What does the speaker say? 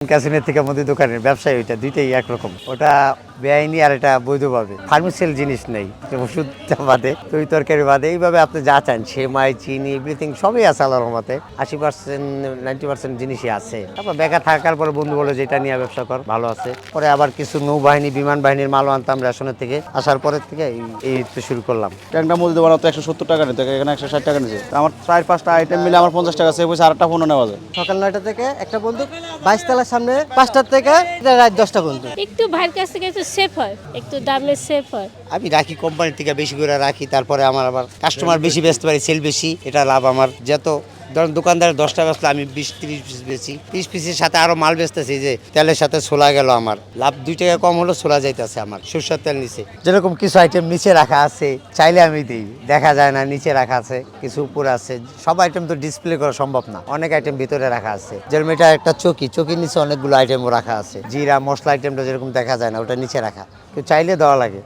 ক্যাসিনের থেকে মুদি দোকানের ব্যবসায়ী, ওইটা দুইটাই একরকম। ওটা বেআইনি আর এটা বৈধভাবে। ফার্মেসিয়াল জিনিস নেই, ওষুধ বাদে, তরি তরকারি বাদে। এইভাবে আপনি যা চান, সেমাই, চিনি, এভরিথিং সবই আছে আল্লাহর রহমতে। 80% 90% জিনিসই আছে। তারপর বেকার থাকার পরে বন্ধু বলে যে এটা নিয়ে ব্যবসা কর, ভালো আছে। পরে আবার কিছু নৌবাহিনী, বিমান বাহিনীর মালও আনতাম রেশনের থেকে। আসার পরের থেকে এই তো শুরু করলাম। ট্যাংটা মুদি বানাতে 170 টাকা নিতে, এখানে 160 টাকা নিচ্ছে। আমার 4-5টা আইটেম মিলে আমার 50 টাকা সেভ হয়েছে, আরেকটা ফোনও নেওয়া যায়। সকাল 9টা থেকে একটা বন্দুক, 22 তলার সামনে 5টার থেকে রাত 10টা পর্যন্ত। একটু ভাইয়ের কাছ থেকে একটু সেফ হয়, একটু দামে সেফ হয়। আমি রাখি কোম্পানির থেকে বেশি করে রাখি, তারপরে আমার আবার কাস্টমার বেশি বেচতে পারি, সেল বেশি, এটা লাভ আমার। যত ধরুন দোকানদার 10টা বেচলে আমি 20-30 পিস বেচি, 30 পিসের সাথে আরো মাল বেচতেছি, যে তেলের সাথে ছোলা গেল, আমার লাভ 2 টাকা কম হলো, ছোলা যাইতেছে আমার সরষের তেল নিচে। যেরকম কিছু আইটেম নিচে রাখা আছে, চাইলে আমি দিই, দেখা যায় না, নিচে রাখা আছে, কিছু উপরে আছে। সব আইটেম তো ডিসপ্লে করা সম্ভব না, অনেক আইটেম ভিতরে রাখা আছে। যেরকম এটা একটা চকির নিচে অনেকগুলো আইটেমও রাখা আছে। জিরা মশলা আইটেমটা যেরকম দেখা যায় না, ওটা নিচে রাখা, কেউ চাইলে দেওয়া লাগে।